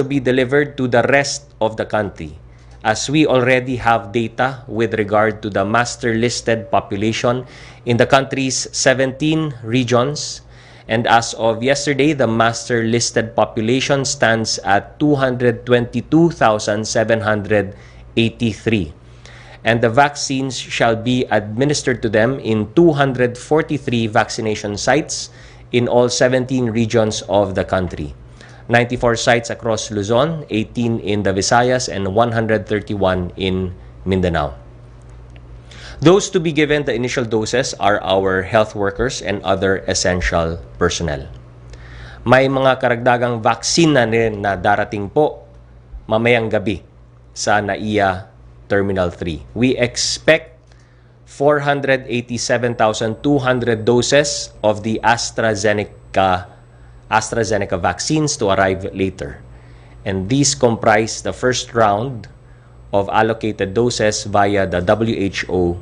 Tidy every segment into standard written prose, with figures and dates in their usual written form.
be delivered to the rest of the country, as we already have data with regard to the master listed population in the country's 17 regions. And as of yesterday, the master listed population stands at 222,783. And the vaccines shall be administered to them in 243 vaccination sites in all 17 regions of the country. 94 sites across Luzon, 18 in the Visayas, and 131 in Mindanao. Those to be given the initial doses are our health workers and other essential personnel. May mga karagdagang vaccine na rin na darating po mamayang gabi sa NAIA Terminal 3. We expect 487,200 doses of the AstraZeneca vaccines to arrive later. And these comprise the first round of allocated doses via the WHO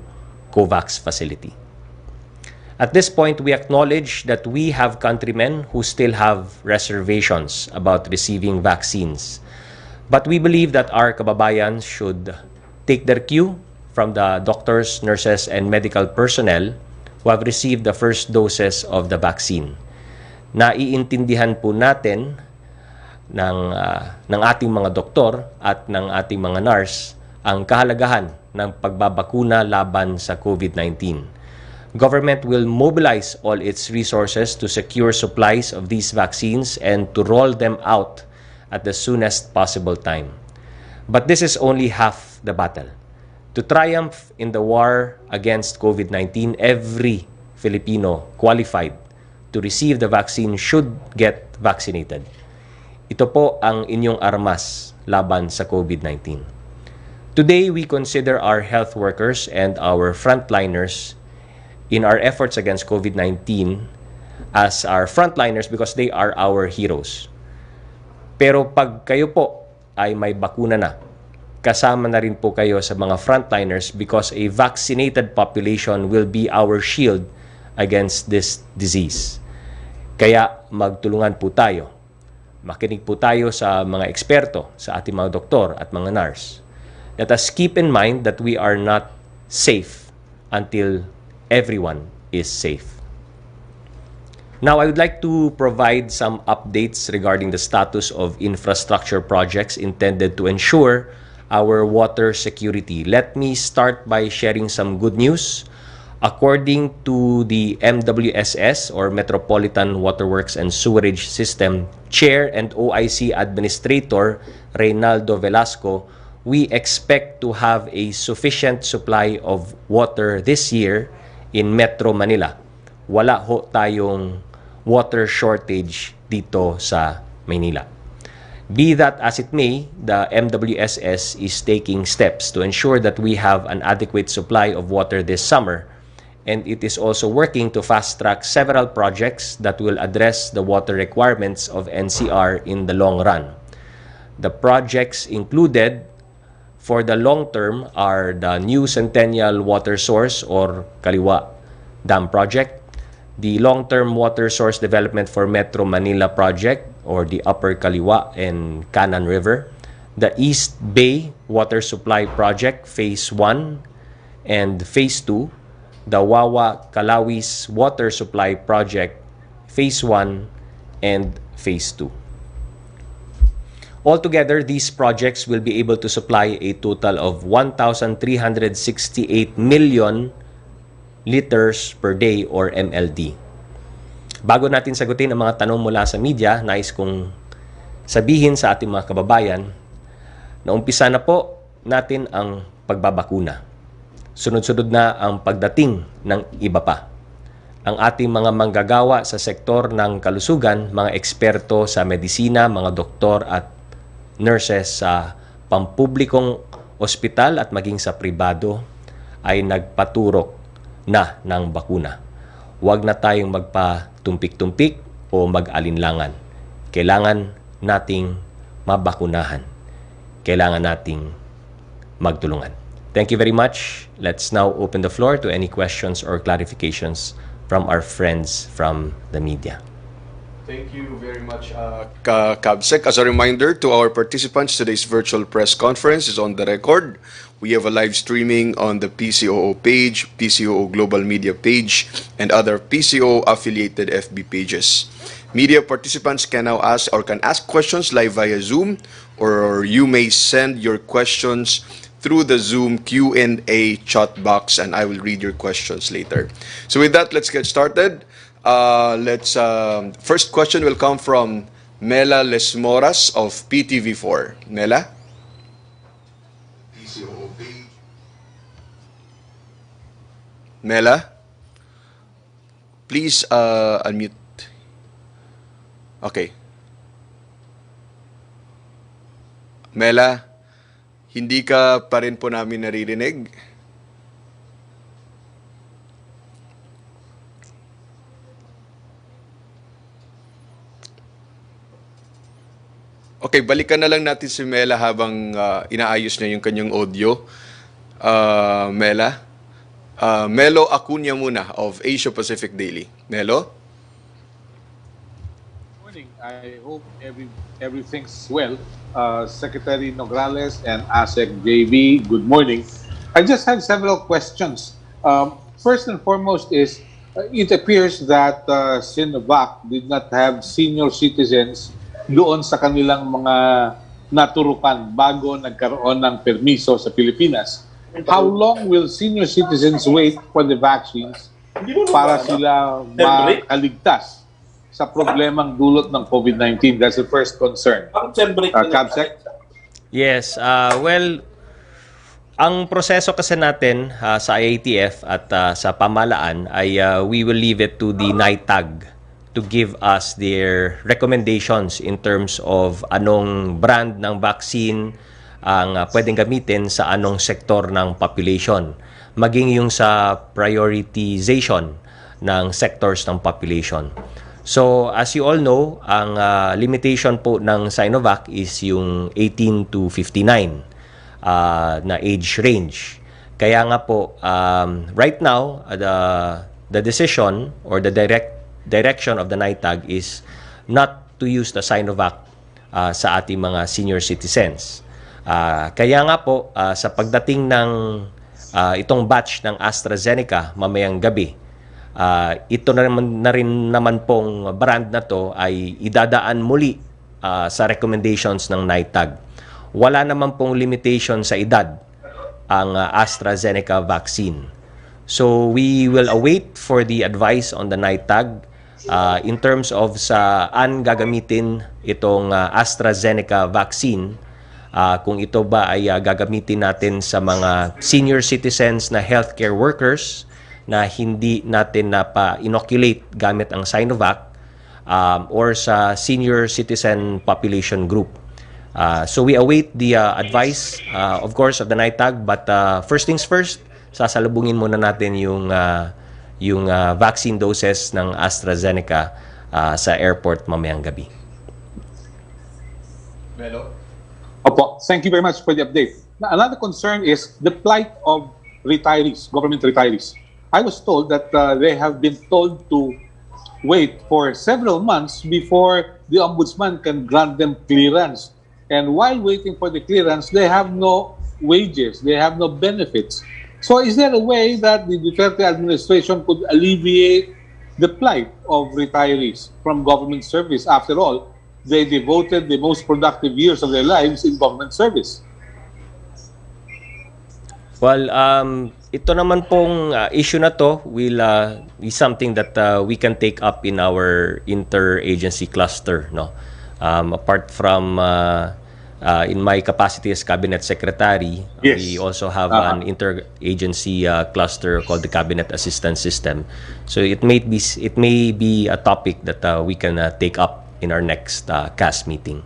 COVAX facility. At this point, we acknowledge that we have countrymen who still have reservations about receiving vaccines. But we believe that our kababayan should take their cue from the doctors, nurses, and medical personnel who have received the first doses of the vaccine. Naiintindihan po natin ng ating mga doktor at ng ating mga nurse ang kahalagahan ng pagbabakuna laban sa COVID-19. Government will mobilize all its resources to secure supplies of these vaccines and to roll them out at the soonest possible time. But this is only half the battle. To triumph in the war against COVID-19, every Filipino qualified to receive the vaccine should get vaccinated. Ito po ang inyong armas laban sa COVID-19. Today, we consider our health workers and our frontliners in our efforts against COVID-19 as our frontliners because they are our heroes. Pero pag kayo po ay may bakuna na, kasama na rin po kayo sa mga frontliners because a vaccinated population will be our shield against this disease. Kaya magtulungan po tayo. Makinig po tayo sa mga eksperto, sa ating mga doktor at mga nurse. Let us keep in mind that we are not safe until everyone is safe. Now, I would like to provide some updates regarding the status of infrastructure projects intended to ensure our water security. Let me start by sharing some good news. According to the MWSS, or Metropolitan Waterworks and Sewerage System Chair and OIC Administrator Reynaldo Velasco, we expect to have a sufficient supply of water this year in Metro Manila. Wala ho tayong water shortage dito sa Maynila. Be that as it may, the MWSS is taking steps to ensure that we have an adequate supply of water this summer, and it is also working to fast-track several projects that will address the water requirements of NCR in the long run. The projects included for the long term are the new Centennial Water Source or Kaliwa Dam Project, the long-term water source development for Metro Manila Project or the Upper Kaliwa and Kanan River, the East Bay Water Supply Project Phase 1 and Phase 2, the Wawa Kalawis Water Supply Project Phase 1 and Phase 2. Altogether, these projects will be able to supply a total of 1,368 million liters per day or MLD. Bago natin sagutin ang mga tanong mula sa media, nais kong sabihin sa ating mga kababayan na umpisa na po natin ang pagbabakuna. Sunod-sunod na ang pagdating ng iba pa. Ang ating mga manggagawa sa sektor ng kalusugan, mga eksperto sa medisina, mga doktor at nurses sa pampublikong ospital at maging sa pribado ay nagpaturok na ng bakuna. Huwag na tayong magpatumpik-tumpik o mag-alinlangan. Kailangan nating mabakunahan. Kailangan nating magtulungan. Thank you very much. Let's now open the floor to any questions or clarifications from our friends from the media. Thank you very much, Kabsec. As a reminder to our participants, today's virtual press conference is on the record. We have a live streaming on the PCOO page, PCOO Global Media page, and other PCOO affiliated FB pages. Media participants can now ask questions live via Zoom, or you may send your questions through the Zoom Q&A chat box, and I will read your questions later. So with that, let's get started. First question will come from Mela Lesmoras of PTV4. Mela? Mela? Please unmute. Okay. Mela, hindi ka pa rin po namin naririnig. Okay, balikan na lang natin si Mela habang inaayos niya yung kanyang audio. Mela? Melo Acuña muna of Asia Pacific Daily. Melo? Morning. I hope everything's well. Secretary Nograles and ASEC JB, good morning. I just have several questions. First and foremost is, it appears that Sinovac did not have senior citizens doon sa kanilang mga naturukan bago nagkaroon ng permiso sa Pilipinas. How long will senior citizens wait for the vaccines para sila makaligtas sa problemang dulot ng COVID-19? That's the first concern. Kabsec? Yes, well, ang proseso kasi natin sa IATF at sa pamahalaan ay we will leave it to the NITAG to give us their recommendations in terms of anong brand ng vaccine ang pwedeng gamitin sa anong sektor ng population, maging yung sa prioritization ng sectors ng population. So, as you all know, ang limitation po ng Sinovac is yung 18 to 59 na age range. Kaya nga po, right now, the decision or the direction of the NITAG is not to use the Sinovac sa ating mga senior citizens. Kaya nga po, sa pagdating ng itong batch ng AstraZeneca mamayang gabi, ito na rin naman pong brand na to ay idadaan muli sa recommendations ng NITAG. Wala naman pong limitation sa edad ang AstraZeneca vaccine. So we will await for the advice on the NITAG in terms of saan gagamitin itong AstraZeneca vaccine. Kung ito ba ay gagamitin natin sa mga senior citizens na healthcare workers na hindi natin inoculate gamit ang Sinovac, or sa senior citizen population group. So we await the advice, of course, of the NITAG, but first things first, sasalubungin muna natin yung vaccine doses ng AstraZeneca sa airport mamayang gabi. Melo? Opo, thank you very much for the update. Now, another concern is the plight of retirees, government retirees. I was told that they have been told to wait for several months before the ombudsman can grant them clearance. And while waiting for the clearance, they have no wages, they have no benefits. So is there a way that the Duterte administration could alleviate the plight of retirees from government service? After all, they devoted the most productive years of their lives in government service. Well, ito naman pong issue na to will be something that we can take up in our interagency cluster, no? Apart from in my capacity as cabinet secretary, yes, we also have an interagency cluster called the Cabinet Assistance System. So it may be a topic that we can take up in our next CAS meeting.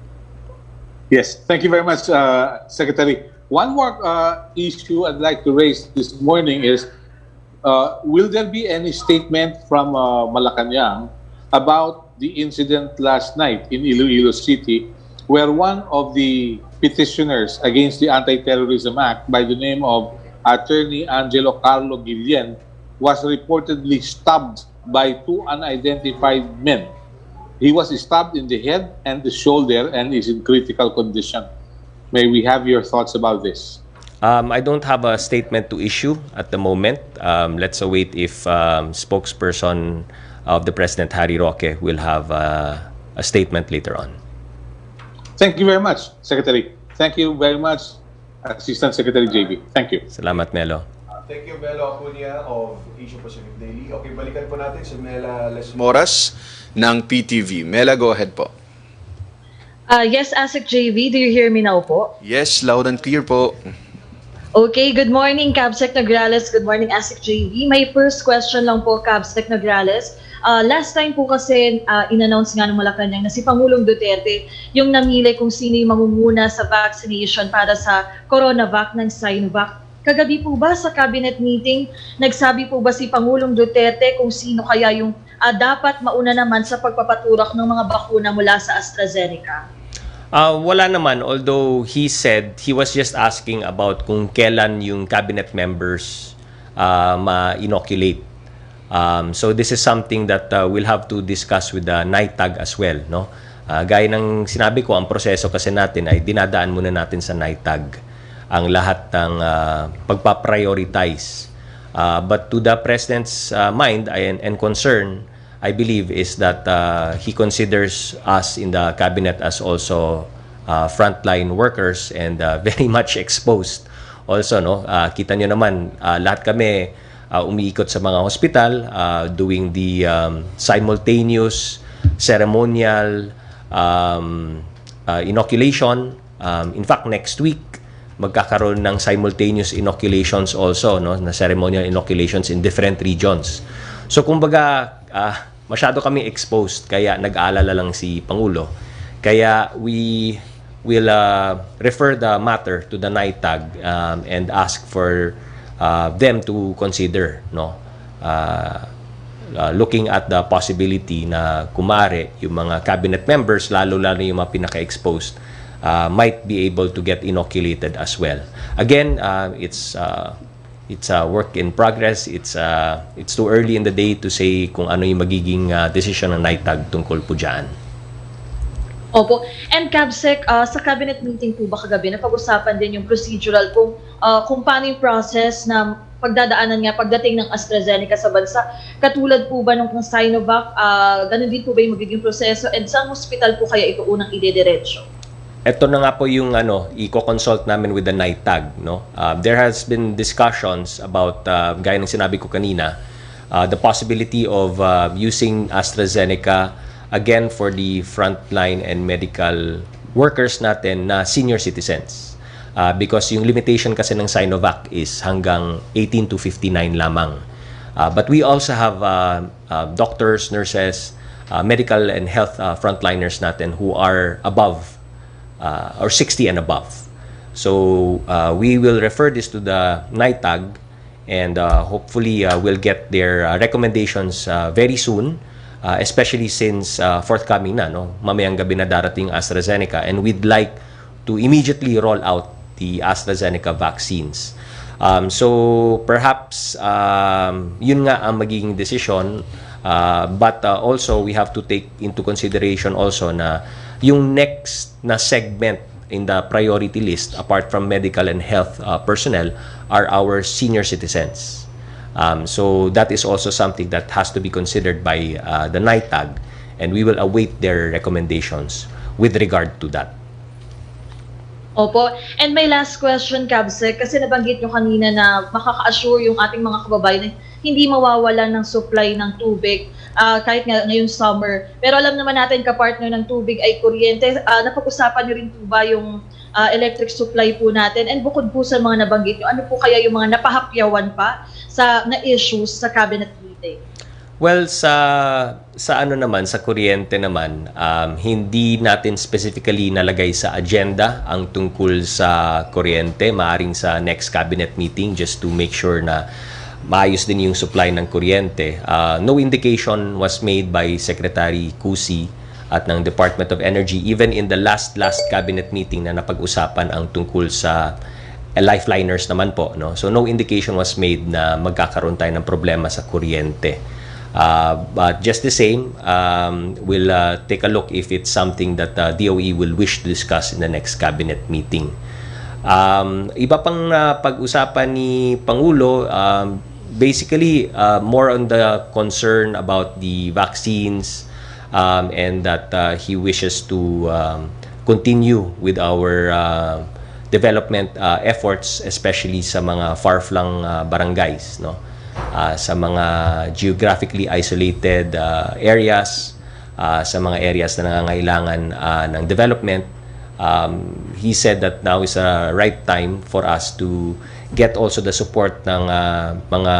Yes, thank you very much, Secretary. One more issue I'd like to raise this morning is, will there be any statement from Malacanang about the incident last night in Iloilo City, where one of the petitioners against the Anti-Terrorism Act by the name of Attorney Angelo Karlo was reportedly stabbed by two unidentified men? He was stabbed in the head and the shoulder and is in critical condition. May we have your thoughts about this? I don't have a statement to issue at the moment. Let's await if spokesperson of the President, Harry Roque, will have a statement later on. Thank you very much, Secretary. Thank you very much, Assistant Secretary JB. Thank you. Salamat, Melo. Thank you, Melo Acuña of Asia Pacific Daily. Okay, balikan po natin si Mela Lesmoras ng PTV. Mela, go ahead po. Yes, ASEC JV, do you hear me now po? Yes, loud and clear po. Okay, good morning, Cabsec Nograles. Good morning, ASEC JV. My first question lang po, Cabsec Nograles. Last time po kasi in-announce nga ng Malacanang na si Pangulong Duterte yung namili kung sino yung mangunguna sa vaccination para sa CoronaVac ng Sinovac. Kagabi po ba sa cabinet meeting, nagsabi po ba si Pangulong Duterte kung sino kaya yung dapat mauna naman sa pagpapaturak ng mga bakuna mula sa AstraZeneca? Wala naman, although he said he was just asking about kung kailan yung cabinet members ma-inoculate. So this is something that we'll have to discuss with the NITAG as well, no? Gaya ng sinabi ko, ang proseso kasi natin ay dinadaan muna natin sa NITAG ang lahat ng pagpa-prioritize. But to the President's mind and concern, I believe, is that he considers us in the cabinet as also frontline workers and very much exposed. Also, no, kita nyo naman, lahat kami umiikot sa mga hospital, doing the simultaneous ceremonial inoculation. In fact, next week, magkakaroon ng simultaneous inoculations also, no, na ceremonial inoculations in different regions. So, kumbaga, masyado kami exposed, kaya nag-aalala lang si Pangulo. Kaya we will refer the matter to the NITAG and ask for them to consider, no, looking at the possibility na kumare yung mga cabinet members, lalo-lalo yung mga pinaka-exposed, might be able to get inoculated as well. Again, it's a work in progress. It's too early in the day to say kung ano yung magiging decision ng NITAG tungkol po dyan. Opo. And Cabsec, sa cabinet meeting po ba kagabi, napag-usapan din yung procedural kung paano yung process na pagdadaanan nga pagdating ng AstraZeneca sa bansa. Katulad po ba nung Sinovac, ganun din po ba yung magiging proseso? And saan hospital po kaya ito unang idediretso? Ito na nga po yung i-consult namin with the NITAG, no. There has been discussions about gaya ng sinabi ko kanina, the possibility of using AstraZeneca again for the frontline and medical workers natin na senior citizens. Because yung limitation kasi ng Sinovac is hanggang 18 to 59 lamang. But we also have doctors, nurses, medical and health frontliners natin who are above or 60 and above. So we will refer this to the NITAG and hopefully we'll get their recommendations very soon, especially since forthcoming na, no, mamayang gabi na darating AstraZeneca, and we'd like to immediately roll out the AstraZeneca vaccines. So perhaps yun nga ang magiging decision, but also we have to take into consideration also na yung next na segment in the priority list apart from medical and health personnel are our senior citizens. So that is also something that has to be considered by the NITAG, and we will await their recommendations with regard to that. Opo. And my last question, Cabsec, kasi nabanggit nyo kanina na makaka-assure yung ating mga kababayan na hindi mawawalan ng supply ng tubig kahit nga ngayong summer. Pero alam naman natin, kapartner ng tubig ay kuryente. Napag-usapan nyo rin po ba yung electric supply po natin? And bukod po sa mga nabanggit nyo, ano po kaya yung mga napahapyawan pa na issues sa cabinet meeting? Well, sa ano naman, sa kuryente naman, hindi natin specifically nalagay sa agenda ang tungkol sa kuryente. Maaring sa next cabinet meeting just to make sure na maayos din yung supply ng kuryente. No indication was made by Secretary Cusi at ng Department of Energy even in the last cabinet meeting na napag-usapan ang tungkol sa lifeliners naman po, no. So no indication was made na magkakaroon tayo ng problema sa kuryente. But just the same, we'll take a look if it's something that DOE will wish to discuss in the next cabinet meeting. Iba pang pag-usapan ni Pangulo, basically more on the concern about the vaccines, and that he wishes to continue with our development efforts, especially sa mga far-flung barangays, no? Sa mga geographically isolated areas, sa mga areas na nangangailangan ng development. He said that now is a right time for us to get also the support ng mga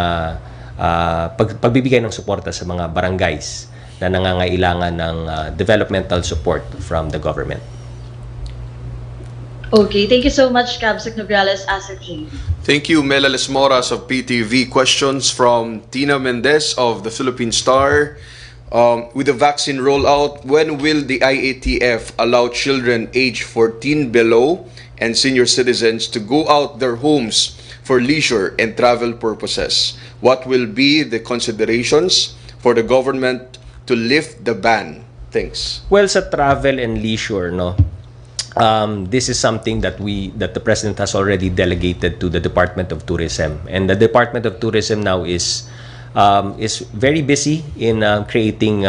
pagbibigay ng suporta sa mga barangays na nangangailangan ng developmental support from the government. Okay, thank you so much, Cabsec Nograles, Asset JV. Thank you, Melales Moras of PTV. Questions from Tina Mendez of the Philippine Star. With the vaccine rollout, when will the IATF allow children age 14 below and senior citizens to go out their homes for leisure and travel purposes? What will be the considerations for the government to lift the ban? Thanks. Well, sa travel and leisure, no, this is something that the President has already delegated to the Department of Tourism, and the Department of Tourism now is very busy in creating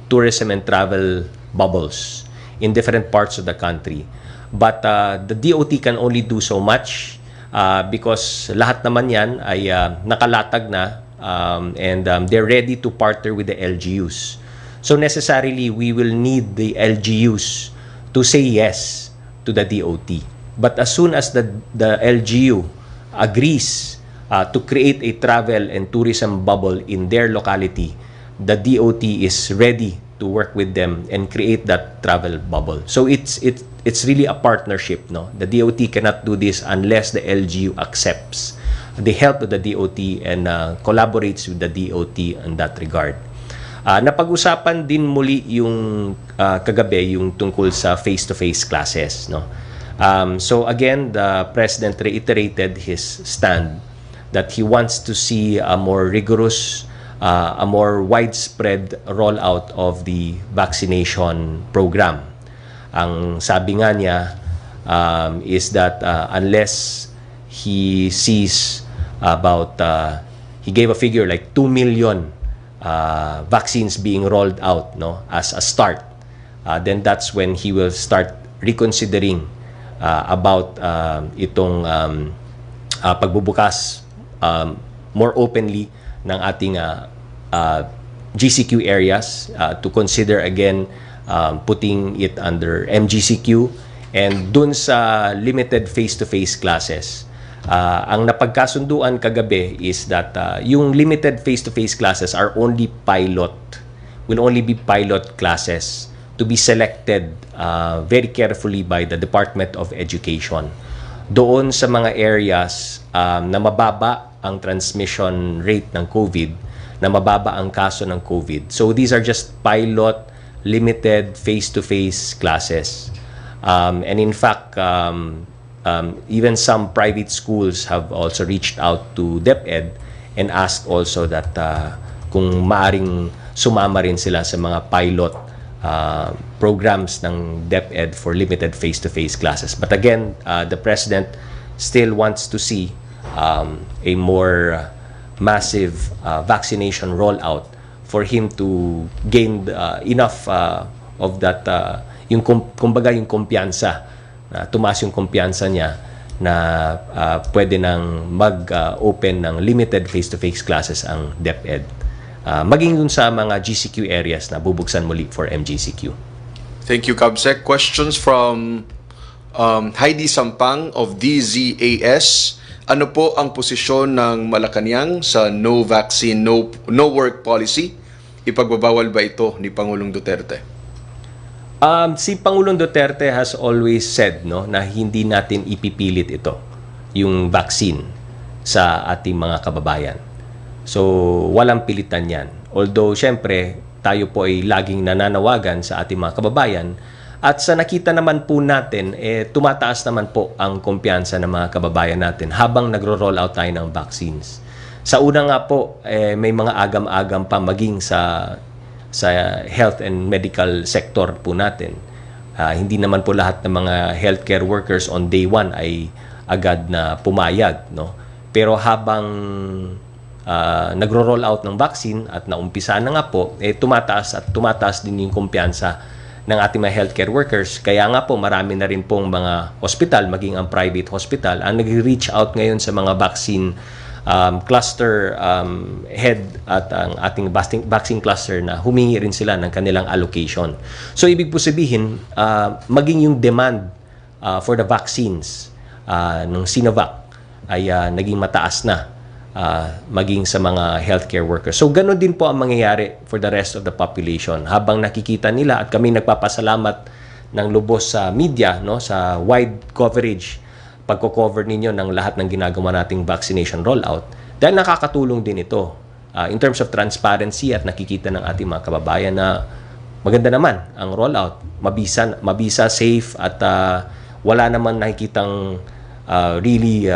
tourism and travel bubbles in different parts of the country. But the DOT can only do so much because lahat naman yan ay nakalatag na, and they're ready to partner with the LGUs. So necessarily, we will need the LGUs to say yes to the DOT. But as soon as the LGU agrees to create a travel and tourism bubble in their locality, the DOT is ready to work with them and create that travel bubble. So it's really a partnership, no? The DOT cannot do this unless the LGU accepts the help of the DOT and collaborates with the DOT in that regard. Napag-usapan din muli yung kagabi yung tungkol sa face-to-face classes, no? So again, the President reiterated his stand that he wants to see a more rigorous, a more widespread rollout of the vaccination program. Ang sabi nga niya is that unless he sees about, he gave a figure like 2 million vaccines being rolled out, no, as a start, then that's when he will start reconsidering about itong pagbubukas more openly ng ating GCQ areas, to consider again putting it under MGCQ, and dun sa limited face-to-face classes. Ang napagkasunduan kagabi is that yung limited face-to-face classes are only will only be pilot classes to be selected very carefully by the Department of Education. Doon sa mga areas na mababa ang transmission rate ng COVID, na mababa ang kaso ng COVID. So these are just pilot, limited face-to-face classes. And in fact, even some private schools have also reached out to DepEd and asked also that kung maaring sumama rin sila sa mga pilot programs ng DepEd for limited face-to-face classes. But again, the President still wants to see a more massive vaccination rollout for him to gain enough of that, yung kumbaga yung kumpiyansa, tumaas yung kumpiyansa niya na pwede nang mag-open ng limited face-to-face classes ang DepEd. Maging dun sa mga GCQ areas na bubuksan muli for MGCQ. Thank you, Kabsec. Questions from Heidi Sampang of DZAS. Ano po ang posisyon ng Malacanang sa no vaccine, no work policy? Ipagbabawal ba ito ni Pangulong Duterte? Si Pangulong Duterte has always said, no, na hindi natin ipipilit ito, yung vaccine sa ating mga kababayan. So, walang pilitan yan. Although, syempre, tayo po ay laging nananawagan sa ating mga kababayan. At sa nakita naman po natin, tumataas naman po ang kumpiyansa ng mga kababayan natin habang nagro-roll out tayo ng vaccines. Sa una nga po, may mga agam-agam pa maging sa health and medical sector po natin. Hindi naman po lahat ng mga healthcare workers on day one ay agad na pumayag, no? Pero habang nagro-roll out ng vaccine at naumpisa na nga po, tumataas din yung kumpiyansa ng ating mga healthcare workers. Kaya nga po, marami na rin pong mga hospital, maging ang private hospital, ang nag-reach out ngayon sa mga vaccine cluster head at ang ating vaccine cluster na humingi rin sila ng kanilang allocation. So, ibig po sabihin, maging yung demand for the vaccines ng Sinovac ay naging mataas na maging sa mga healthcare workers. So, ganun din po ang mangyayari for the rest of the population. Habang nakikita nila at kami nagpapasalamat ng lubos sa media, no, sa wide coverage, pagko-cover ninyo ng lahat ng ginagawa nating vaccination rollout, dahil nakakatulong din ito in terms of transparency at nakikita ng ating mga kababayan na maganda naman ang rollout, mabisa, safe at wala naman nakikitang really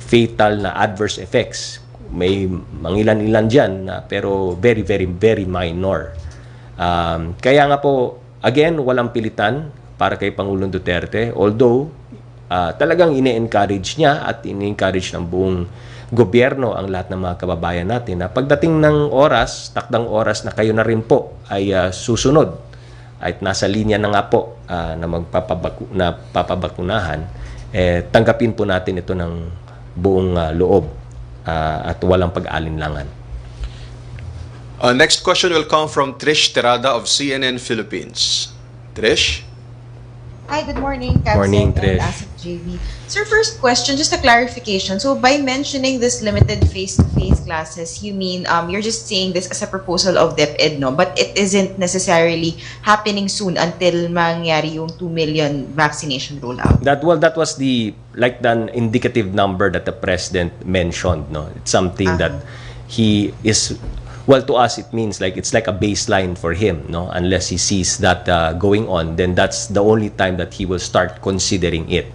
fatal na adverse effects. May mangilan-ilan dyan pero very, very, very minor. Kaya nga po, again, walang pilitan para kay Pangulong Duterte, although talagang ine-encourage niya at ine-encourage ng buong gobyerno ang lahat ng mga kababayan natin na pagdating ng oras, takdang oras na kayo na rin po ay susunod at nasa linya na nga po na papabakunahan, tanggapin po natin ito ng buong loob at walang pag-alinlangan. Next question will come from Trish Terada of CNN Philippines. Trish? Hi, good morning, Capsec Morning, and Trish. ASIC JV. Sir, first question, just a clarification. So, by mentioning this limited face-to-face classes, you mean you're just saying this as a proposal of DepEd, no? But it isn't necessarily happening soon until mangyari yung 2 million vaccination rollout. That was the indicative number that the president mentioned, no? It's something that he is, well, to us it means like it's like a baseline for him, no? Unless he sees that going on, then that's the only time that he will start considering it.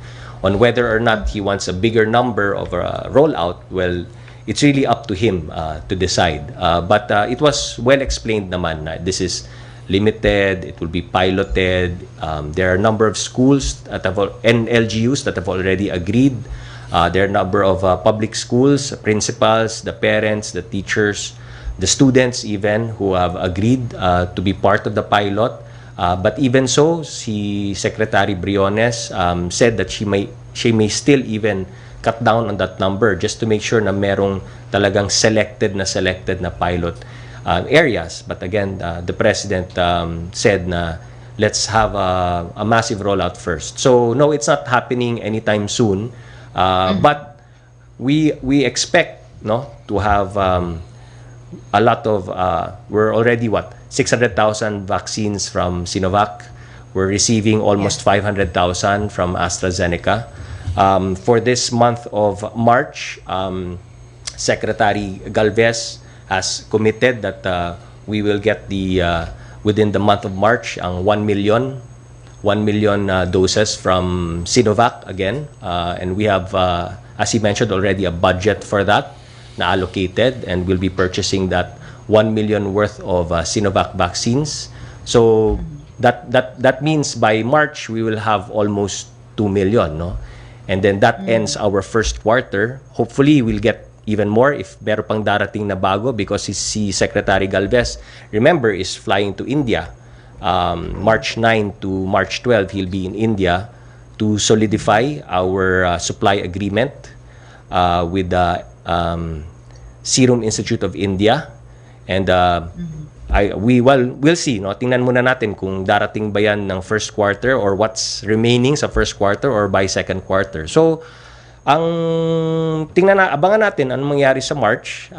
On whether or not he wants a bigger number of a rollout, well, it's really up to him to decide. But it was well explained naman na this is limited, it will be piloted. There are a number of schools and LGUs that have already agreed. There are a number of public schools, principals, the parents, the teachers, the students even who have agreed to be part of the pilot. But even so, si Secretary Briones said that she may still even cut down on that number just to make sure na merong talagang selected na pilot areas. But again, the President said na let's have a massive rollout first. So no, it's not happening anytime soon. But we expect, no, to have a lot of we're already 600,000 vaccines from Sinovac. We're receiving almost 500,000 from AstraZeneca. For this month of March, Secretary Galvez has committed that we will get within the month of March ang 1 million doses from Sinovac again, and we have, as he mentioned already, a budget for that na allocated, and we'll be purchasing that 1 million worth of Sinovac vaccines. So that means by March we will have almost 2 million, no? And then that ends our first quarter. Hopefully we'll get even more if meron pang darating na bago, because si Secretary Galvez, remember, is flying to India. March 9 to March 12, he'll be in India to solidify our supply agreement with the Serum Institute of India. And we'll see, no? Tingnan muna natin kung darating ba yan ng first quarter or what's remaining sa first quarter or by second quarter. So, abangan natin anong mangyari sa March,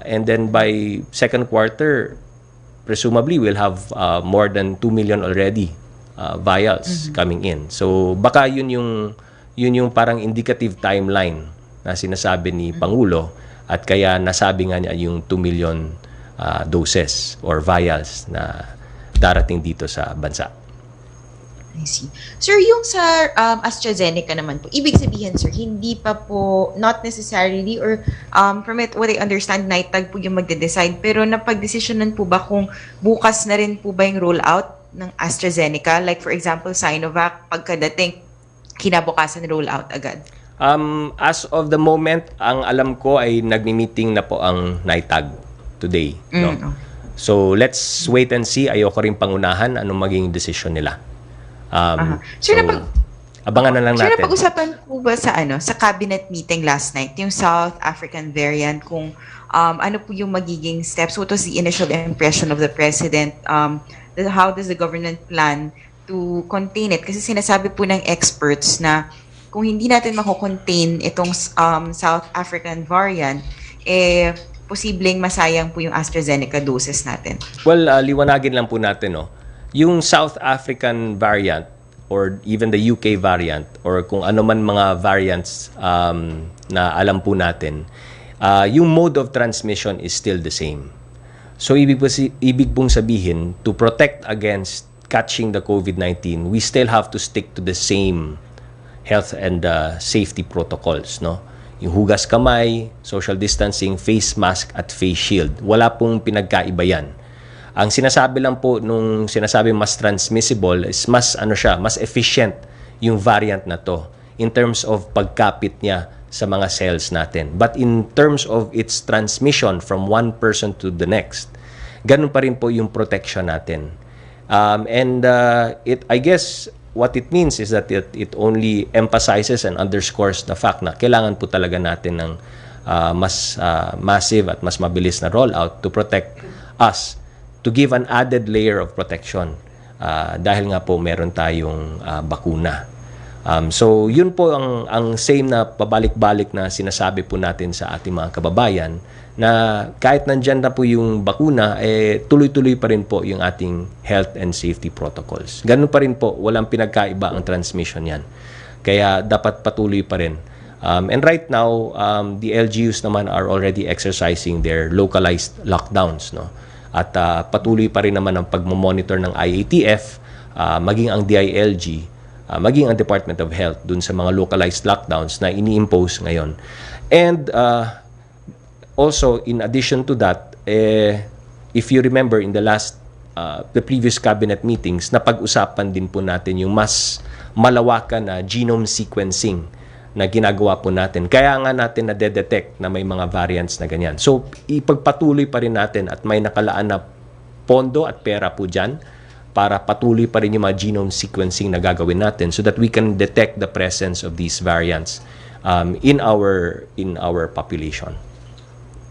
and then by second quarter, presumably we'll have more than 2 million already vials coming in. So, baka yun yung parang indicative timeline na sinasabi ni Pangulo, at kaya nasabi nga niya yung 2 million doses or vials na darating dito sa bansa. I see. Sir, yung sa AstraZeneca naman po, ibig sabihin, sir, hindi pa po, not necessarily, or from it, what I understand, NITAG po yung magde-decide, pero napag-desisyonan po ba kung bukas na rin po ba yung rollout ng AstraZeneca? Like, for example, Sinovac, pagkadating, kinabukasan rollout agad? As of the moment, ang alam ko ay nagmi-meeting na po ang NITAG today. No? Okay. So, let's wait and see. Ayoko rin pangunahan anong maging decision nila. Sir, abangan na lang Sir, natin. napag-usapan po ba sa cabinet meeting last night, yung South African variant, kung ano po yung magiging steps? What was the initial impression of the president? How does the government plan to contain it? Kasi sinasabi po ng experts na kung hindi natin mako-contain itong South African variant, posibleng masayang po yung AstraZeneca doses natin. Well, liwanagin lang po natin, no? Yung South African variant or even the UK variant or kung ano man mga variants na alam po natin, yung mode of transmission is still the same. So, ibig pong sabihin, to protect against catching the COVID-19, we still have to stick to the same health and safety protocols, no? Yung hugas kamay, social distancing, face mask at face shield. Wala pong pinagkaiba yan. Ang sinasabi lang po nung sinasabi mas transmissible is mas efficient yung variant na to in terms of pagkapit niya sa mga cells natin. But in terms of its transmission from one person to the next, ganun pa rin po yung protection natin. I guess what it means is that it only emphasizes and underscores the fact na kailangan po talaga natin ng mas massive at mas mabilis na rollout to protect us, to give an added layer of protection dahil nga po meron tayong bakuna. So yun po ang same na pabalik-balik na sinasabi po natin sa ating mga kababayan na kahit nandyan na po yung bakuna, tuloy-tuloy pa rin po yung ating health and safety protocols. Ganun pa rin po, walang pinagkaiba ang transmission yan. Kaya dapat patuloy pa rin. And right now, the LGUs naman are already exercising their localized lockdowns, no? At patuloy pa rin naman ang pagmamonitor ng IATF, maging ang DILG, maging ang Department of Health dun sa mga localized lockdowns na ini-impose ngayon. And also, in addition to that, if you remember in the previous cabinet meetings, napag-usapan din po natin yung mas malawakan na genome sequencing na ginagawa po natin. Kaya nga natin na-detect na may mga variants na ganyan. So, ipagpatuloy pa rin natin at may nakalaan na pondo at pera po dyan para patuloy pa rin yung mga genome sequencing na gagawin natin so that we can detect the presence of these variants in our population.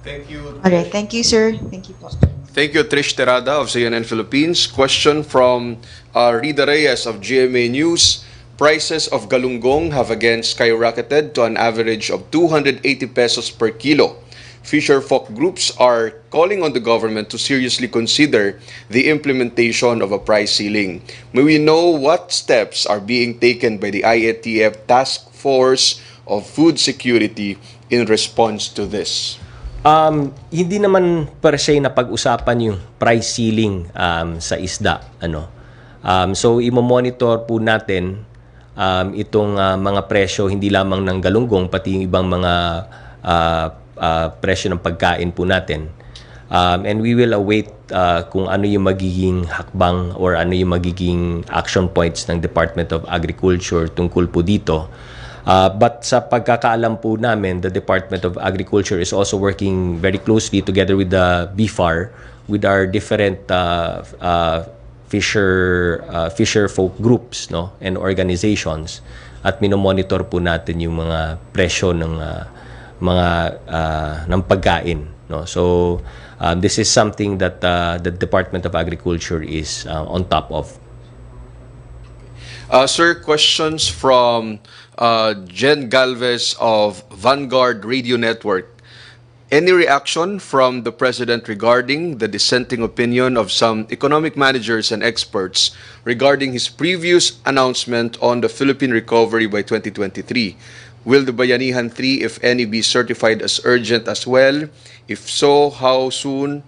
Thank you. Alright, thank you, sir. Thank you po. Thank you, Trish Terada of CNN Philippines. Question from Rida Reyes of GMA News. Prices of galunggong have again skyrocketed to an average of 280 pesos per kilo. Fisher folk groups are calling on the government to seriously consider the implementation of a price ceiling. May we know what steps are being taken by the IATF Task Force of Food Security in response to this? Hindi naman per se na pag-usapan yung price ceiling sa isda. So, imo-monitor po natin itong mga presyo hindi lamang ng galunggong pati yung ibang mga presyo ng pagkain po natin. And we will await kung ano yung magiging hakbang or ano yung magiging action points ng Department of Agriculture tungkol po dito. But sa pagkakaalam po namin, the Department of Agriculture is also working very closely together with the BFAR, with our different fisher folk groups, no, and organizations, at minomonitor po natin yung mga presyo ng ng pagkain, no. So this is something that the Department of Agriculture is on top of. Sir, questions from Jen Galvez of Vanguard Radio Network. Any reaction from the President regarding the dissenting opinion of some economic managers and experts regarding his previous announcement on the Philippine recovery by 2023? Will the Bayanihan 3, if any, be certified as urgent as well? If so, how soon?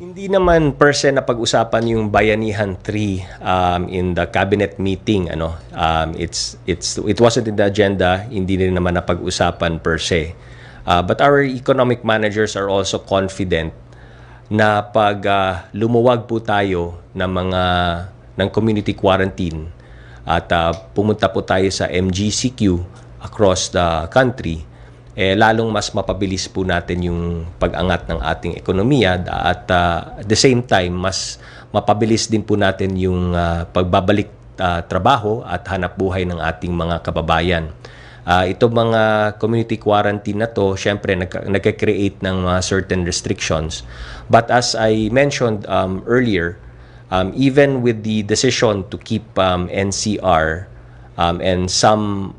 Hindi naman per se na pag-usapan yung Bayanihan 3 in the cabinet meeting. It wasn't in the agenda, hindi rin naman na pag-usapan per se. But our economic managers are also confident na pag lumuwag po tayo ng community quarantine at pumunta po tayo sa MGCQ across the country, lalong mas mapabilis po natin yung pag-angat ng ating ekonomiya at at the same time, mas mapabilis din po natin yung pagbabalik trabaho at hanap buhay ng ating mga kababayan. Ito mga community quarantine na to, syempre nagka-create ng certain restrictions. But as I mentioned earlier, even with the decision to keep NCR and some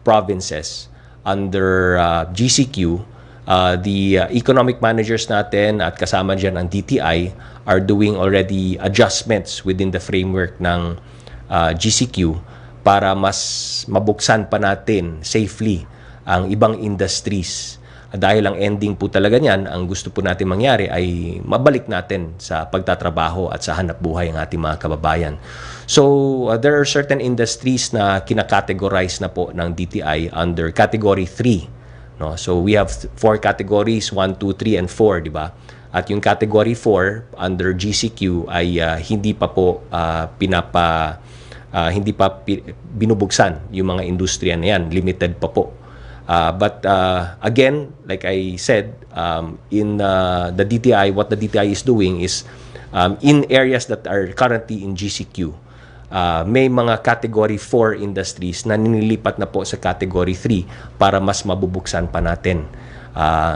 provinces under GCQ, the economic managers natin at kasama dyan ang DTI are doing already adjustments within the framework ng GCQ para mas mabuksan pa natin safely ang ibang industries. Dahil ang ending po talaga niyan, ang gusto po natin mangyari ay mabalik natin sa pagtatrabaho at sa hanap buhay ang ating mga kababayan. So, there are certain industries na kinakategorize na po ng DTI under Category 3. No? So, we have 4 categories, 1, 2, 3, and 4, di ba? At yung Category 4 under GCQ ay hindi pa po binubuksan yung mga industriya na yan. Limited pa po. But again, like I said, in the DTI, what the DTI is doing is in areas that are currently in GCQ, may mga Category 4 industries na nililipat na po sa Category 3 para mas mabubuksan pa natin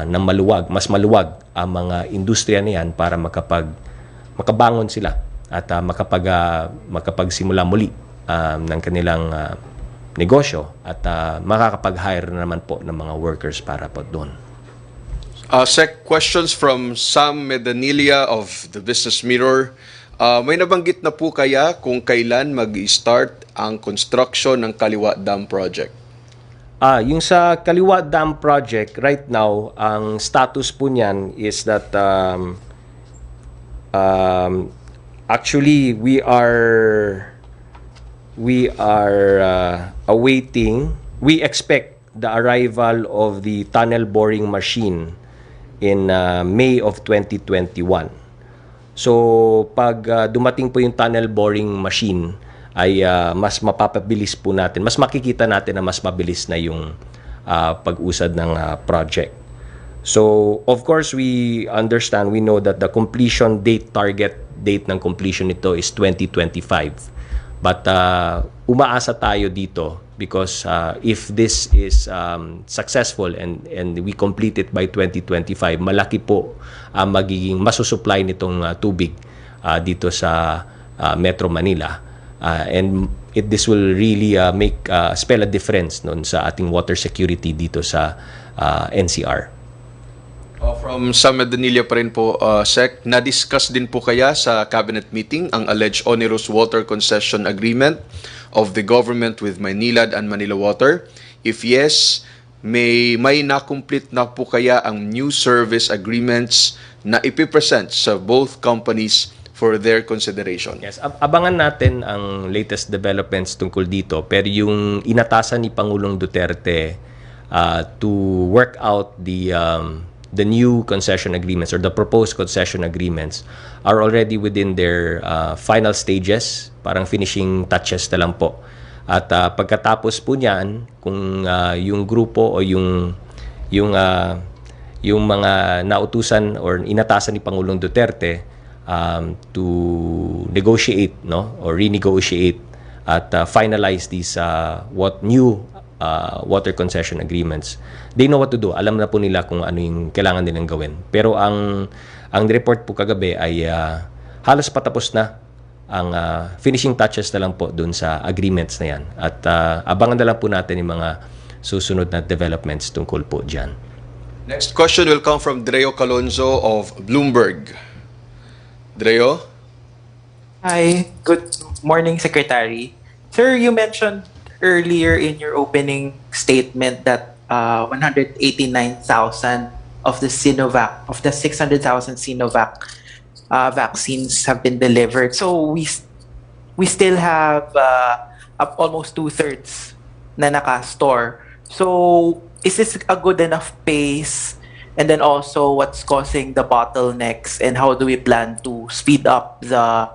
ng mas maluwag ang mga industriya na yan para makabangon sila at makapagsimula muli ng kanilang negosyo at makakapag-hire na naman po ng mga workers para po doon. Sec, questions from Sam Medanilia of the Business Mirror. May nabanggit na po kaya kung kailan mag-start ang construction ng Kaliwa Dam Project? Yung sa Kaliwa Dam Project, right now, ang status po niyan is that actually we are we expect the arrival of the tunnel boring machine in May of 2021. So pag dumating po yung tunnel boring machine ay mas mapapabilis po natin, mas makikita natin na mas mabilis na yung pag-usad ng project. So of course we know that the completion target date ng completion nito is 2025. But umaasa tayo dito because if this is successful and we complete it by 2025, malaki po magiging masusupply nitong tubig dito sa Metro Manila. And this will really spell a difference noon sa ating water security dito sa NCR. From Sam Medanilia pa rin po, Sec, na-discuss din po kaya sa cabinet meeting ang alleged onerous water concession agreement of the government with Maynilad and Manila Water? If yes, may na-complete na po kaya ang new service agreements na ipipresent sa both companies for their consideration? Yes, abangan natin ang latest developments tungkol dito. Pero yung inatasan ni Pangulong Duterte to work out the new concession agreements or the proposed concession agreements are already within their final stages, parang finishing touches na lang po. At pagkatapos po niyan, kung yung grupo o yung mga nautusan or inatasan ni Pangulong Duterte to negotiate, no, or renegotiate at finalize these new water concession agreements, they know what to do. Alam na po nila kung ano yung kailangan nilang gawin. Pero ang report po kagabi ay halos patapos na. Ang finishing touches na lang po dun sa agreements na yan. At abangan na lang po natin yung mga susunod na developments tungkol po dyan. Next question will come from Dreo Calonzo of Bloomberg. Dreo? Hi, good morning, Secretary. Sir, you mentioned earlier in your opening statement that 189,000 of the Sinovac, of the 600,000 Sinovac vaccines have been delivered. So we still have up almost 2/3 na naka-store. So is this a good enough pace? And then also what's causing the bottlenecks, and how do we plan to speed up the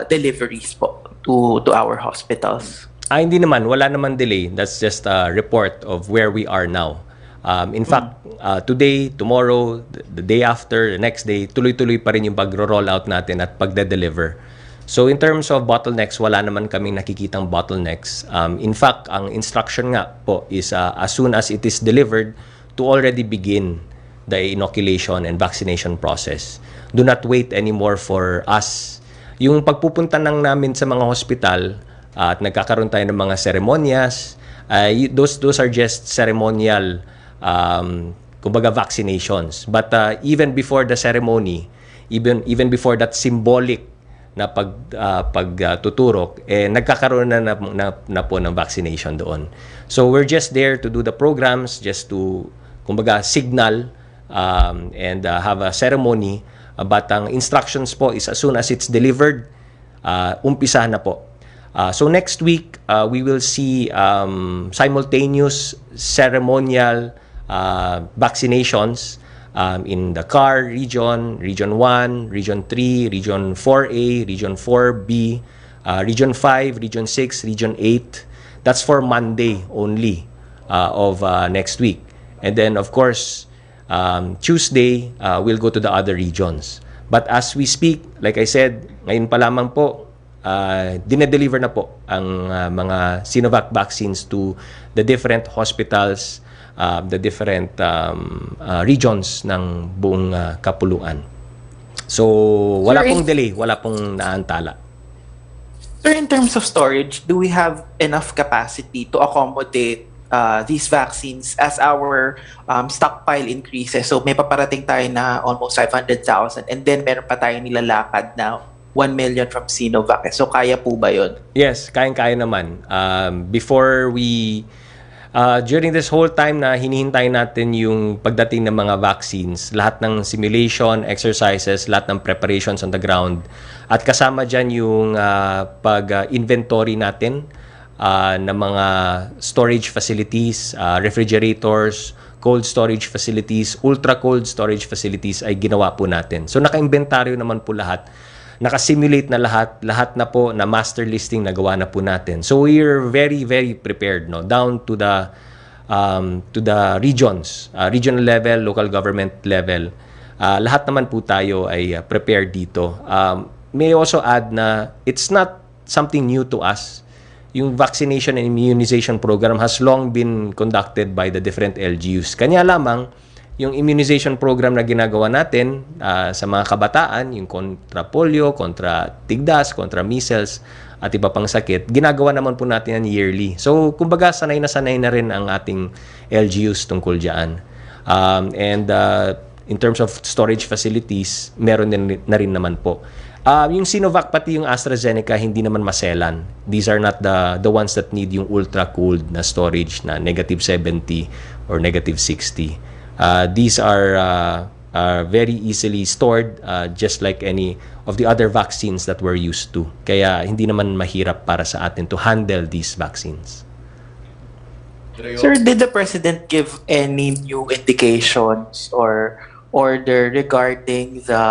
deliveries po to our hospitals? Hindi naman, wala naman delay. That's just a report of where we are now. In fact, today, tomorrow, the day after, the next day, tuloy-tuloy pa rin yung pagro-roll out natin at pagde-deliver. So in terms of bottlenecks, wala naman kaming nakikitang bottlenecks. In fact, ang instruction nga po is as soon as it is delivered, to already begin the inoculation and vaccination process. Do not wait anymore for us. Yung pagpupunta nang namin sa mga hospital at nagkakaroon tayo ng mga seremonyas, those are just ceremonial kumbaga vaccinations. But even before the ceremony, even before that symbolic na pagtuturok, nagkakaroon na po ng vaccination doon. So we're just there to do the programs, just to kumbaga signal and have a ceremony. But ang instructions po is as soon as it's delivered, umpisa na po. So next week, we will see simultaneous ceremonial vaccinations in the CAR region, Region 1, Region 3, Region 4A, Region 4B, Region 5, Region 6, Region 8. That's for Monday only of next week. And then, of course, Tuesday, we'll go to the other regions. But as we speak, like I said, ngayon pa lamang po, dinedeliver na po ang mga Sinovac vaccines to the different hospitals, the different regions ng buong kapuluan. So, wala pong delay, wala pong naantala. Sir, in terms of storage, do we have enough capacity to accommodate these vaccines as our stockpile increases? So may paparating tayo na almost 500,000, and then meron pa tayong nilalakad na 1 million from Sinovac. So kaya po ba yun? Yes, kayang-kaya naman. During this whole time na hinihintay natin yung pagdating ng mga vaccines, lahat ng simulation, exercises, lahat ng preparations on the ground, at kasama dyan yung pag-inventory natin ng mga storage facilities, refrigerators, cold storage facilities, ultra-cold storage facilities ay ginawa po natin. So naka-inventaryo naman po lahat. Naka-simulate na lahat na po na master listing na gawa na po natin. So we're very, very prepared, no? Down to the regions, regional level, local government level. Lahat naman po tayo ay prepared dito. May also add na it's not something new to us. Yung vaccination and immunization program has long been conducted by the different LGUs. Kanya lamang, yung immunization program na ginagawa natin sa mga kabataan, yung kontra polio, kontra tigdas, kontra measles, at iba pang sakit, ginagawa naman po natin yan yearly. So, kumbaga, sanay na rin ang ating LGUs tungkol dyan. In terms of storage facilities, meron na rin naman po. Yung Sinovac pati yung AstraZeneca hindi naman maselan. These are not the ones that need yung ultra-cooled na storage na -70 or -60. These are very easily stored just like any of the other vaccines that we're used to. Kaya hindi naman mahirap para sa atin to handle these vaccines. Sir, did the President give any new indications or order regarding the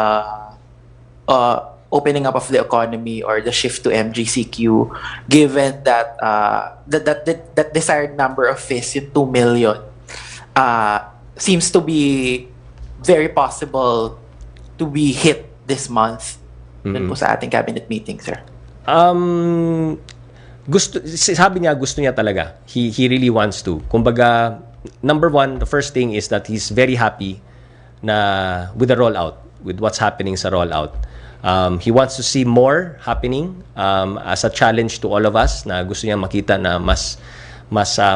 opening up of the economy or the shift to MGCQ, given that that desired number of fish, yung 2 million, seems to be very possible to be hit this month? Dun po sa ating cabinet meeting, sir. Sabi niya, gusto niya talaga. He really wants to. Kumbaga, number one, the first thing is that he's very happy na with the rollout, with what's happening sa rollout. He wants to see more happening as a challenge to all of us na gusto niya makita na mas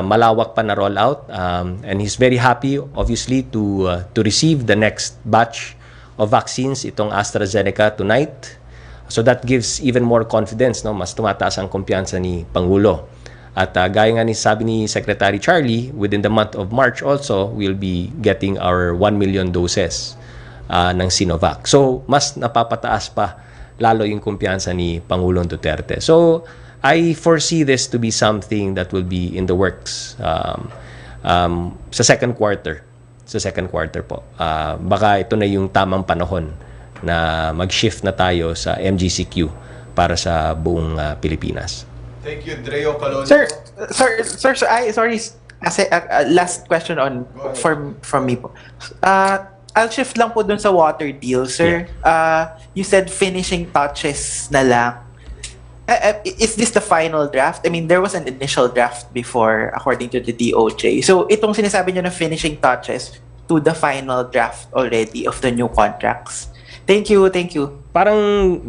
malawak pa na rollout. And he's very happy, obviously, to receive the next batch of vaccines, itong AstraZeneca tonight. So that gives even more confidence, no? Mas tumataas ang kumpiyansa ni Pangulo. At gaya nga sabi ni Secretary Charlie, within the month of March also, we'll be getting our 1 million doses ng Sinovac. So, mas napapataas pa lalo yung kumpiyansa ni Pangulong Duterte. So, I foresee this to be something that will be in the works sa second quarter. Sa second quarter po. Baka ito na yung tamang panahon na mag-shift na tayo sa MGCQ para sa buong Pilipinas. Thank you, Dreo Calonzo. Sir, sorry. Kasi last question from me po. I'll shift lang po dun sa water deal, sir. You said finishing touches na lang. Is this the final draft? I mean, there was an initial draft before, according to the DOJ. So, itong sinasabi nyo na finishing touches to the final draft already of the new contracts. Thank you. Parang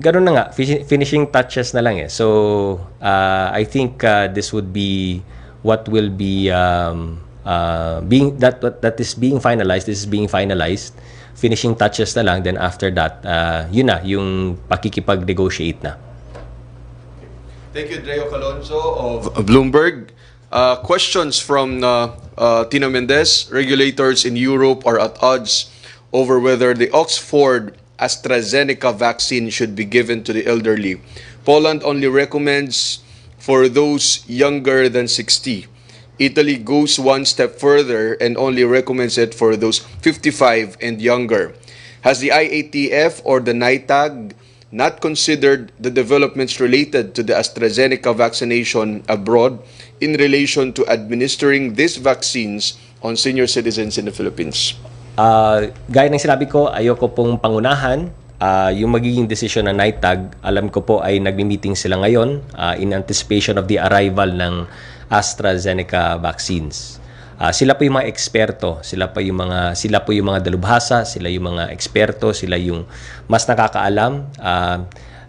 ganun na nga, finishing touches na lang eh. So, I think this would be what will be that is being finalized. This is being finalized. Finishing touches na lang. Then after that, yun na, yung pakikipag-negotiate na. Thank you, Dreo Calonzo of Bloomberg. Questions from Tina Mendez. Regulators in Europe are at odds over whether the Oxford AstraZeneca vaccine should be given to the elderly. Poland only recommends for those younger than 60. Italy goes one step further and only recommends it for those 55 and younger. Has the IATF or the NITAG not considered the developments related to the AstraZeneca vaccination abroad in relation to administering these vaccines on senior citizens in the Philippines? Gaya ng sinabi ko, ayoko pong pangunahan yung magiging desisyon ng NITAG. Alam ko po ay nagmi-meeting sila ngayon in anticipation of the arrival ng AstraZeneca vaccines. Sila po yung mga eksperto, sila po yung mga dalubhasa, sila yung mga eksperto, sila yung mas nakakaalam.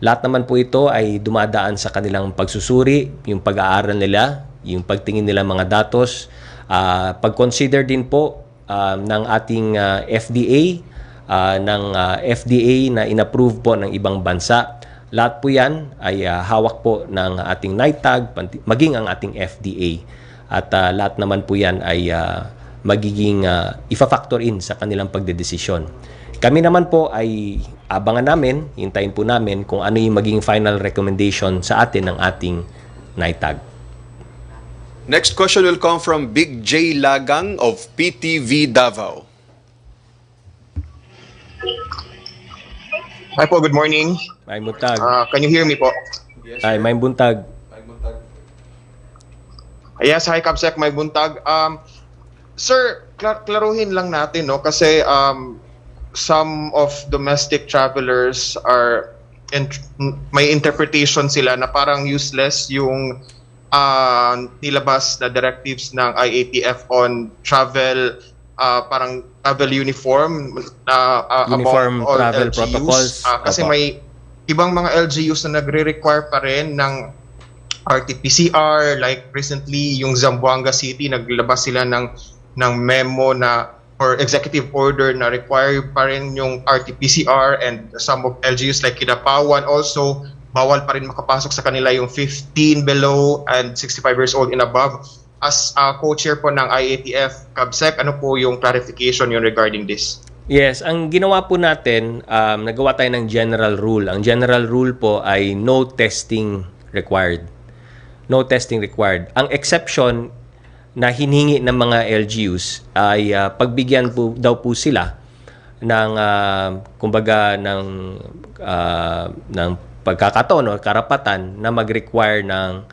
Lahat naman po ito ay dumadaan sa kanilang pagsusuri, yung pag-aaral nila, yung pagtingin nila mga datos, pag-consider din po ng ating FDA, na inapprove po ng ibang bansa. Lahat po yan ay hawak po ng ating NITAG, maging ang ating FDA. At lahat naman po yan ay magiging ifa-factor in sa kanilang pagdedesisyon. Kami naman po ay abangan namin, hintayin po namin kung ano yung maging final recommendation sa atin ng ating NITAG. Next question will come from Big J Lagang of PTV Davao. Hi po, good morning. May buntag. Can you hear me po? Ay, may buntag. Yes, hi Kabsek, may buntag. Sir, klaruhin lang natin, no? Kasi some of domestic travelers are may interpretation sila na parang useless yung nilabas na directives ng IATF on travel, parang travel uniform Uniform among all travel LGUs. protocols. Kasi Opo. may ibang mga LGUs na nagre-require pa rin ng RT-PCR, like recently yung Zamboanga City naglabas sila ng memo na or executive order na require pa rin yung RT-PCR, and some of LGUs like Kidapawan also bawal pa rin makapasok sa kanila yung 15 below and 65 years old and above. As co-chair po ng IATF, Kabsek, ano po yung clarification yun regarding this? Yes, ang ginawa po natin, nagawa tayo ng general rule. Ang general rule po ay no testing required. No testing required. Ang exception na hinihingi ng mga LGUs ay pagbigyan po daw po sila ng kumbaga ng pagkakataon o karapatan na mag-require ng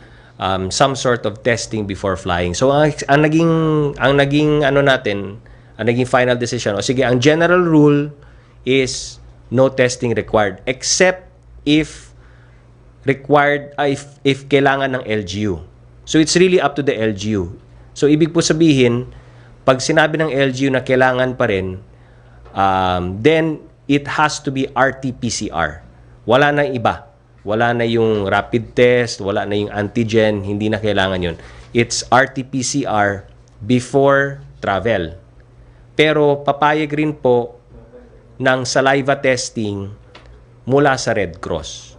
some sort of testing before flying. So ang naging final decision, o sige, ang general rule is no testing required except if required, if kailangan ng LGU. So it's really up to the LGU. So ibig po sabihin, pag sinabi ng LGU na kailangan pa rin, then it has to be RT-PCR. Wala na iba. Wala na yung rapid test, wala na yung antigen, hindi na kailangan yun. It's RT-PCR before travel. Pero papayag rin po ng saliva testing mula sa Red Cross.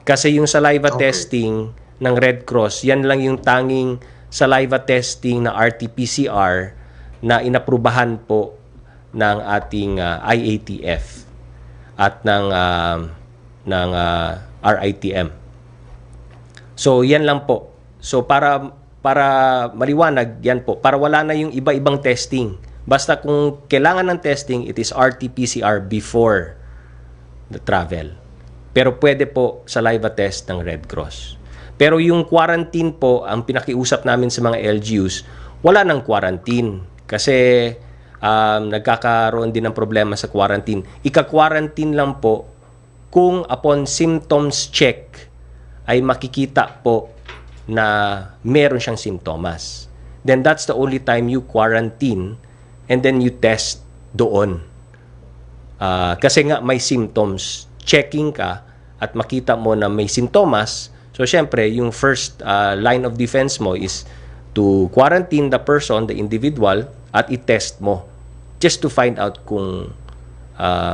Kasi yung saliva testing ng Red Cross, yan lang yung tanging saliva testing na RT-PCR na inaprubahan po ng ating IATF at ng RITM. So yan lang po. So para maliwanag yan po, para wala na yung iba-ibang testing. Basta kung kailangan ng testing, it is RT-PCR before the travel. Pero pwede po saliva test ng Red Cross. Pero yung quarantine po, ang pinakiusap namin sa mga LGUs, wala nang quarantine. Kasi nagkakaroon din ng problema sa quarantine. Ika-quarantine lang po kung upon symptoms check ay makikita po na meron siyang sintomas. Then that's the only time you quarantine and then you test doon. Kasi nga may symptoms, checking ka at makita mo na may sintomas, so syempre yung first line of defense mo is to quarantine the person, the individual, at i-test mo just to find out kung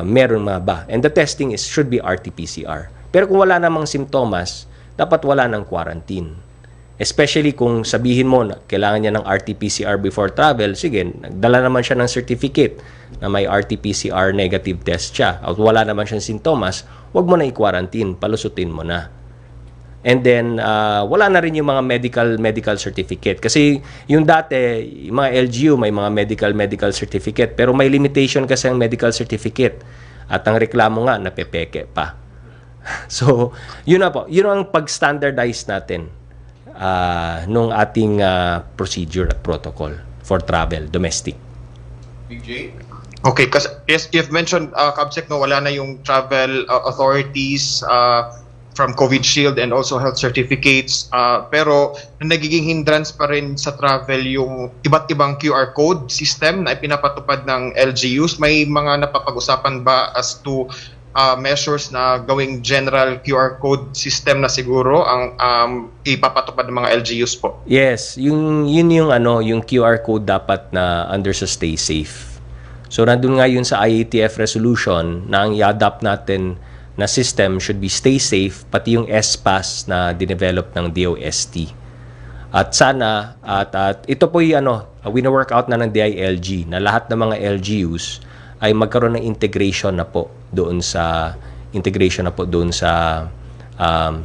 meron mga ba. And the testing should be RT-PCR. Pero kung wala namang sintomas, dapat wala ng quarantine. Especially kung sabihin mo na kailangan niya ng RT-PCR before travel, sige, nagdala naman siya ng certificate na may RT-PCR negative test siya at wala naman siyang sintomas, wag mo na i-quarantine, palusutin mo na. And then, wala na rin yung mga medical certificate. Kasi yung dati, yung mga LGU, may mga medical certificate, pero may limitation kasi ang medical certificate. At ang reklamo nga, napepeke pa. So, yun na po. Yun ang pag-standardize natin nung ating procedure at protocol for travel, domestic. Big J? Okay, kasi yes, you've mentioned, Kabsec, no, wala na yung travel authorities from COVID Shield and also health certificates. Pero nagiging hindrance pa rin sa travel yung iba't ibang QR code system na ipinapatupad ng LGUs. May mga napapag-usapan ba as to measures na gawing general QR code system na siguro ang ipapatupad ng mga LGUs po? Yes, yun yung QR code dapat na under sa Stay Safe. So nandun nga yun sa IATF resolution na ang i-adapt natin na system should be Stay Safe, pati yung SPAS na dinevelop ng DOST. At sana, at ito po yung wino-work out na ng DILG na lahat ng mga LGUs ay magkaroon ng integration na po doon sa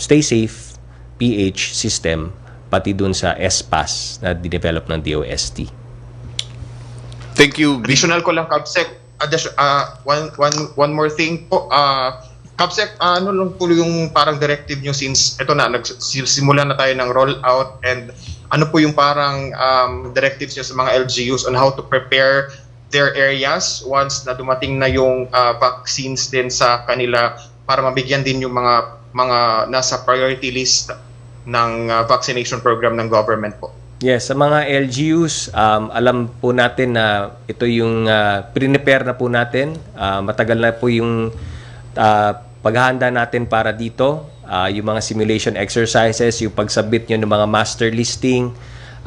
Stay Safe PH system, pati doon sa SPAS na dinevelop ng DOST. Thank you. Additional ko lang, Kabsec. One more thing po. Kabsec, ano lang po yung parang directive nyo since ito na, nagsimula na tayo ng rollout, and ano po yung parang directives nyo sa mga LGUs on how to prepare their areas once na dumating na yung vaccines din sa kanila para mabigyan din yung mga nasa priority list ng vaccination program ng government po? Yes, sa mga LGUs, alam po natin na ito yung prepare na po natin. Matagal na po yung paghahanda natin para dito, yung mga simulation exercises, yung pag-submit nyo ng mga master listing,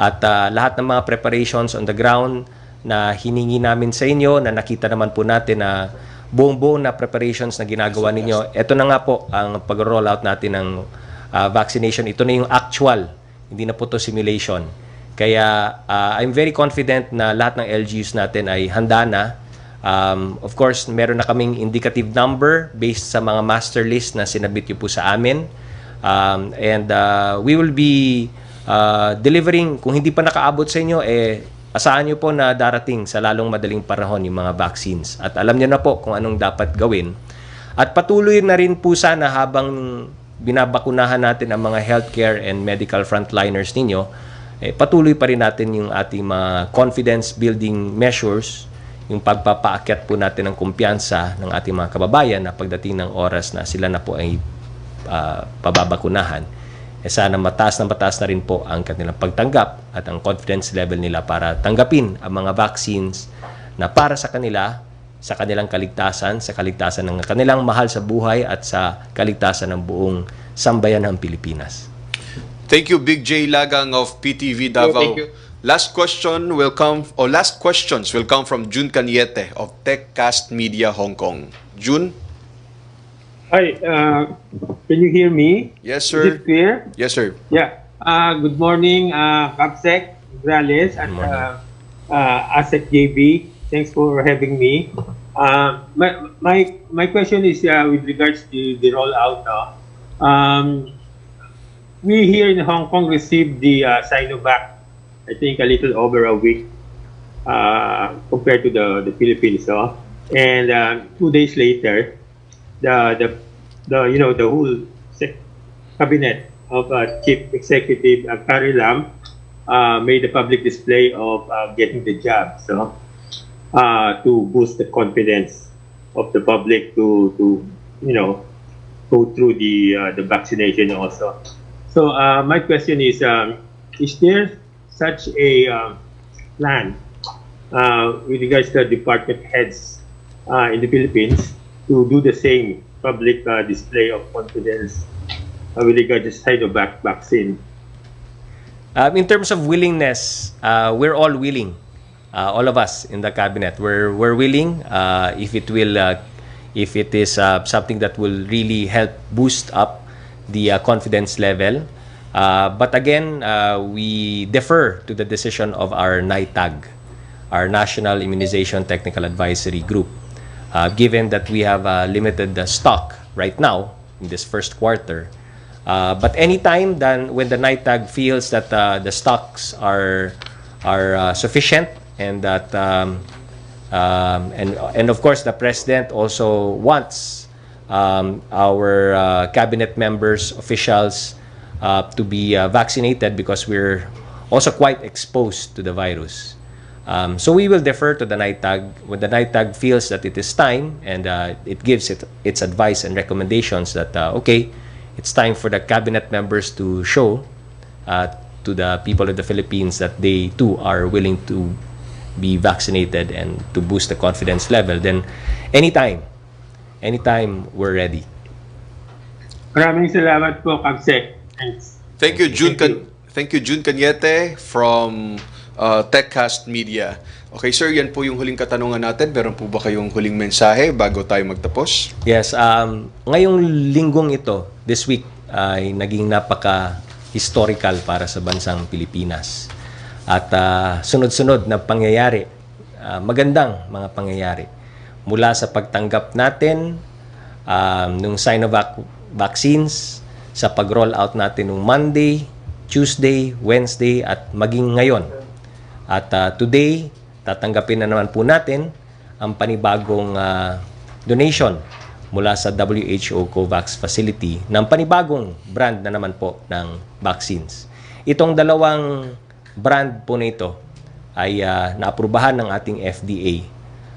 at lahat ng mga preparations on the ground na hiningi namin sa inyo, na nakita naman po natin na buong-buong na preparations na ginagawa ninyo. Ito na nga po ang pag-rollout natin ng vaccination. Ito na yung actual, hindi na po to simulation. Kaya I'm very confident na lahat ng LGUs natin ay handa na. Of course, meron na kaming indicative number based sa mga master list na sinabit nyo po sa amin. And we will be delivering. Kung hindi pa nakaabot sa inyo, asahan nyo po na darating sa lalong madaling panahon yung mga vaccines. At alam nyo na po kung anong dapat gawin. At patuloy na rin po sana habang binabakunahan natin ang mga healthcare and medical frontliners ninyo, patuloy pa rin natin yung ating mga confidence building measures, yung pagpapaakyat po natin ng kumpiyansa ng ating mga kababayan na pagdating ng oras na sila na po ay pababakunahan, sana mataas na rin po ang kanilang pagtanggap at ang confidence level nila para tanggapin ang mga vaccines na para sa kanila, sa kanilang kaligtasan, sa kaligtasan ng kanilang mahal sa buhay at sa kaligtasan ng buong sambayan ng Pilipinas. Thank you, Big J Lagang of PTV Davao. Thank you. Last questions will come from Jun Caniete of TechCast Media Hong Kong. Jun? Hi, can you hear me? Yes, Is sir. it clear? Yes, sir. Yeah. Good morning, Kapsec, Nograles, at ASEC JB. Thanks for having me. My question is with regards to the rollout. We here in Hong Kong received the Sinovac, I think a little over a week compared to the Philippines. And 2 days later, the whole cabinet of Chief Executive Carrie Lam made a public display of getting the jab, to boost the confidence of the public to go through the vaccination also. So my question is there such a plan with regards to department heads in the Philippines to do the same public display of confidence with regard to Sinovac vaccine? In terms of willingness, we're all willing. All of us in the cabinet, we're willing if it is something that will really help boost up the confidence level. But again, we defer to the decision of our NITAG, our National Immunization Technical Advisory Group. Given that we have limited stock right now in this first quarter, but anytime when the NITAG feels that the stocks are sufficient, and that and of course the President also wants our cabinet members, officials to be vaccinated because we're also quite exposed to the virus. So we will defer to the NITAG when the NITAG feels that it is time, and it gives its advice and recommendations that okay, it's time for the cabinet members to show to the people of the Philippines that they too are willing to be vaccinated and to boost the confidence level. Then anytime we're ready. Maraming salamat po, Kabsec. Thanks. Thank you, June Cañete from TechCast Media. Okay, sir, yan po yung huling katanungan natin. Meron po ba kayong huling mensahe bago tayo magtapos? Yes, ngayong linggong ito, this week, ay naging napaka-historical para sa bansang Pilipinas. At sunod-sunod na pangyayari, magandang mga pangyayari. Mula sa pagtanggap natin nung Sinovac vaccines, sa pag-roll out natin nung Monday, Tuesday, Wednesday, at maging ngayon. At today, tatanggapin na naman po natin ang panibagong donation mula sa WHO COVAX facility ng panibagong brand na naman po ng vaccines. Itong dalawang brand po nito ay naaprubahan ng ating FDA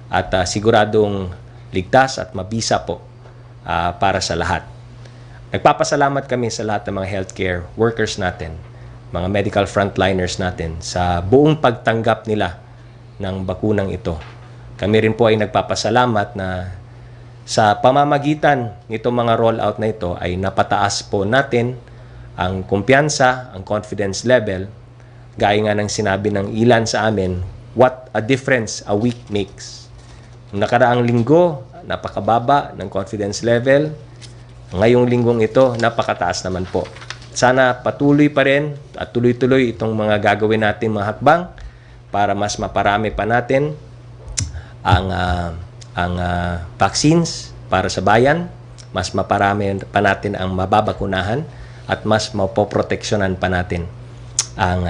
at siguradong ligtas at mabisa po para sa lahat. Nagpapasalamat kami sa lahat ng mga healthcare workers natin, mga medical frontliners natin sa buong pagtanggap nila ng bakunang ito. Kami rin po ay nagpapasalamat na sa pamamagitan nitong mga rollout na ito ay napataas po natin ang kumpiyansa, ang confidence level. Gaya nga ng sinabi ng ilan sa amin, what a difference a week makes. Nakaraang linggo, napakababa ng confidence level. Ngayong linggong ito, napakataas naman po. Sana patuloy pa rin at tuloy-tuloy itong mga gagawin natin mga hakbang para mas maparami pa natin ang vaccines para sa bayan, mas maparami pa natin ang mababakunahan at mas mapoproteksyonan pa natin ang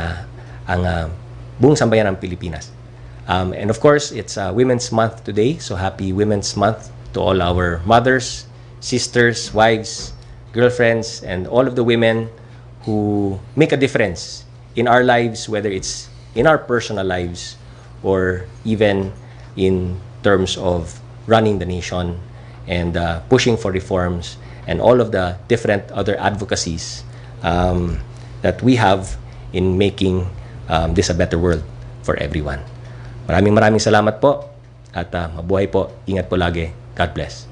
buong sambayan ng Pilipinas. And of course, it's Women's Month today, so happy Women's Month to all our mothers, sisters, wives, girlfriends, and all of the women who make a difference in our lives, whether it's in our personal lives or even in terms of running the nation and pushing for reforms and all of the different other advocacies that we have in making this a better world for everyone. Maraming salamat po at mabuhay po. Ingat po lagi. God bless.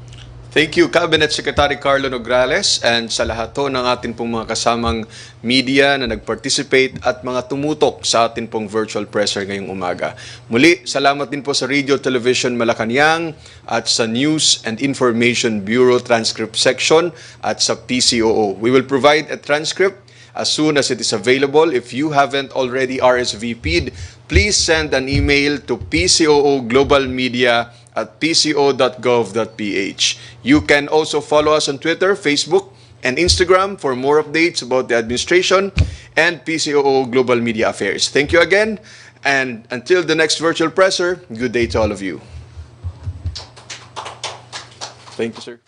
Thank you, Cabinet Secretary Karlo Nograles, and sa lahat to ng atin pong mga kasamang media na nag-participate at mga tumutok sa atin pong virtual presser ngayong umaga. Muli, salamat din po sa Radio Television Malacanang at sa News and Information Bureau Transcript Section at sa PCOO. We will provide a transcript as soon as it is available. If you haven't already RSVP'd, please send an email to pcooglobalmedia@pco.gov.ph. You can also follow us on Twitter, Facebook, and Instagram for more updates about the administration and PCOO Global Media Affairs. Thank you again, and until the next virtual presser, good day to all of you. Thank you, sir.